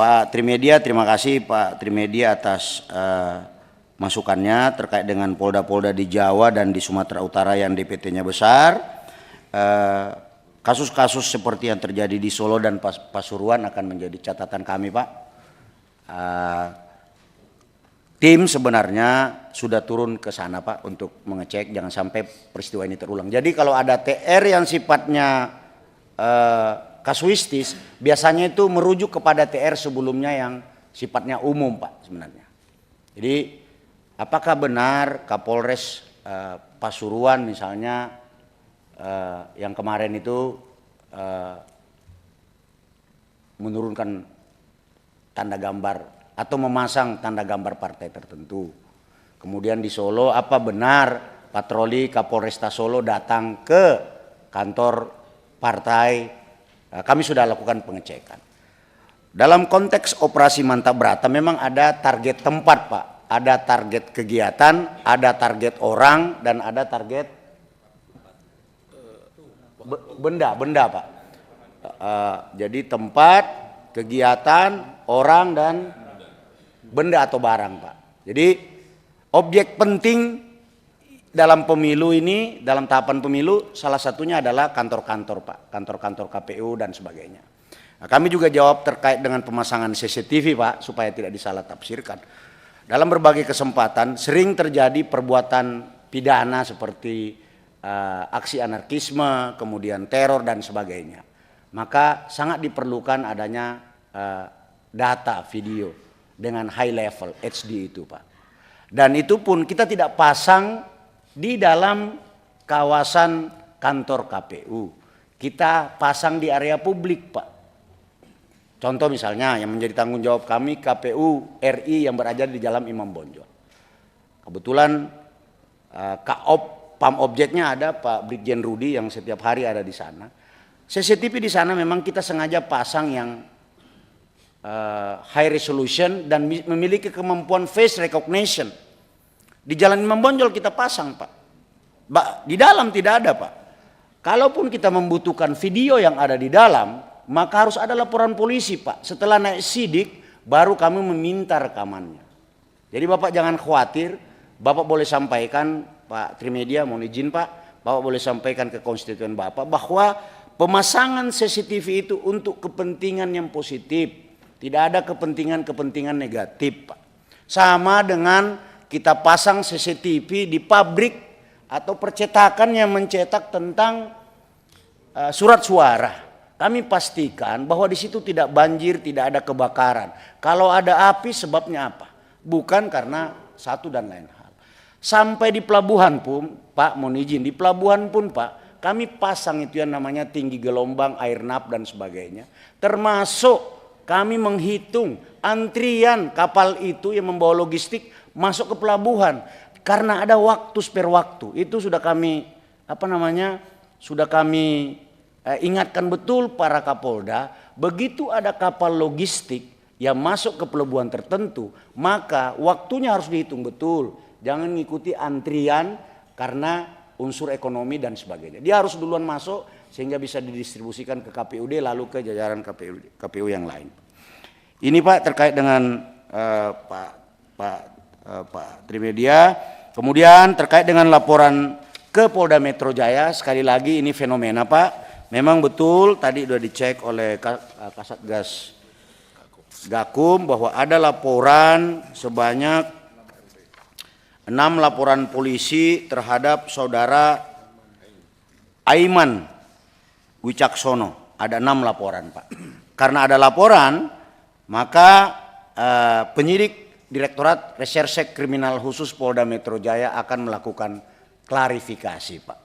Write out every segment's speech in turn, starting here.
Pak Trimedia, terima kasih Pak Trimedia atas masukannya terkait dengan polda-polda di Jawa dan di Sumatera Utara yang DPT-nya besar. Kasus-kasus seperti yang terjadi di Solo dan Pasuruan akan menjadi catatan kami, Pak. Tim sebenarnya sudah turun ke sana, Pak, untuk mengecek jangan sampai peristiwa ini terulang. Jadi kalau ada TR yang sifatnya kasuistis, biasanya itu merujuk kepada TR sebelumnya yang sifatnya umum, Pak, sebenarnya. Jadi apakah benar Kapolres Pasuruan misalnya yang kemarin itu menurunkan tanda gambar atau memasang tanda gambar partai tertentu. Kemudian di Solo, apa benar patroli Kapolresta Solo datang ke kantor partai? Kami sudah lakukan pengecekan. Dalam konteks operasi Mantap Brata memang ada target tempat, Pak. Ada target kegiatan, ada target orang, dan ada target benda, Pak. Jadi tempat, kegiatan, orang, dan benda atau barang, Pak. Jadi objek penting dalam pemilu ini, dalam tahapan pemilu, salah satunya adalah kantor-kantor, Pak. Kantor-kantor KPU dan sebagainya. Nah, kami juga jawab terkait dengan pemasangan CCTV, Pak, supaya tidak disalah tafsirkan. Dalam berbagai kesempatan sering terjadi perbuatan pidana seperti aksi anarkisme, kemudian teror dan sebagainya. Maka sangat diperlukan adanya data video dengan high level HD itu, Pak. Dan itu pun kita tidak pasang di dalam kawasan kantor KPU. Kita pasang di area publik, Pak. Contoh misalnya yang menjadi tanggung jawab kami KPU RI yang berada di Jalan Imam Bonjol. Kebetulan PAM objeknya ada Pak Brigjen Rudi yang setiap hari ada di sana. CCTV di sana memang kita sengaja pasang yang high resolution dan memiliki kemampuan face recognition. Di Jalan Imam Bonjol kita pasang, Pak. Di dalam tidak ada, Pak. Kalaupun kita membutuhkan video yang ada di dalam, maka harus ada laporan polisi, Pak. Setelah naik sidik, baru kami meminta rekamannya. Jadi Bapak jangan khawatir, Bapak boleh sampaikan, Pak Trimedia, mohon izin Pak, Bapak boleh sampaikan ke konstituen Bapak bahwa pemasangan CCTV itu untuk kepentingan yang positif. Tidak ada kepentingan-kepentingan negatif, Pak. Sama dengan kita pasang CCTV di pabrik atau percetakan yang mencetak tentang surat suara. Kami pastikan bahwa di situ tidak banjir, tidak ada kebakaran. Kalau ada api sebabnya apa? Bukan karena satu dan lain hal. Sampai di pelabuhan pun, Pak, mohon izin, di pelabuhan pun, Pak, kami pasang itu yang namanya tinggi gelombang, air nap dan sebagainya. Termasuk kami menghitung antrian kapal itu yang membawa logistik masuk ke pelabuhan. Karena ada waktu spare waktu. Itu sudah kami sudah kami ingatkan betul para Kapolda, begitu ada kapal logistik yang masuk ke pelabuhan tertentu, maka waktunya harus dihitung betul. Jangan mengikuti antrian karena unsur ekonomi dan sebagainya. Dia harus duluan masuk sehingga bisa didistribusikan ke KPUD lalu ke jajaran KPU yang lain. Ini Pak terkait dengan Pak Trimedia. Kemudian terkait dengan laporan ke Polda Metro Jaya, sekali lagi ini fenomena, Pak. Memang betul tadi sudah dicek oleh Kasatgas Gakum bahwa ada laporan sebanyak 6 laporan polisi terhadap saudara Aiman Wicaksono. Ada 6 laporan, Pak. Karena ada laporan, maka penyidik Direktorat Reserse Kriminal Khusus Polda Metro Jaya akan melakukan klarifikasi, Pak.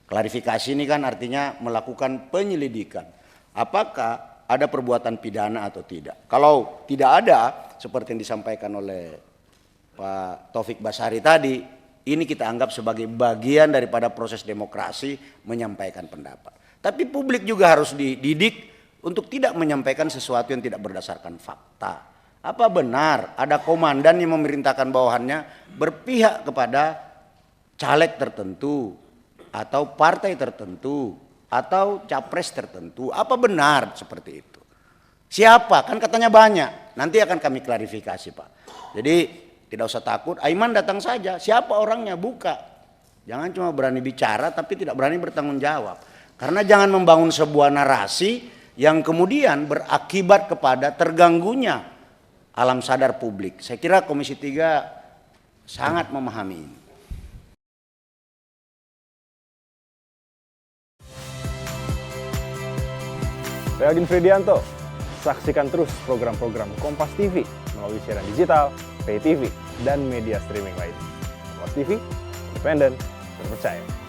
Klarifikasi ini kan artinya melakukan penyelidikan. Apakah ada perbuatan pidana atau tidak? Kalau tidak ada, seperti yang disampaikan oleh Pak Taufik Basari tadi, ini kita anggap sebagai bagian daripada proses demokrasi menyampaikan pendapat. Tapi publik juga harus dididik untuk tidak menyampaikan sesuatu yang tidak berdasarkan fakta. Apa benar ada komandan yang memerintahkan bawahannya berpihak kepada caleg tertentu atau partai tertentu atau capres tertentu? Apa benar seperti itu? Siapa? Kan katanya banyak. Nanti akan kami klarifikasi, Pak. Jadi tidak usah takut. Aiman datang saja. Siapa orangnya? Buka. Jangan cuma berani bicara tapi tidak berani bertanggung jawab. Karena jangan membangun sebuah narasi yang kemudian berakibat kepada terganggunya alam sadar publik. Saya kira Komisi 3 sangat memahami ini. Saya Agin Fridianto. Saksikan terus program-program Kompas TV melalui siaran digital, pay TV, dan media streaming lain. Kompas TV, independen, terpercaya.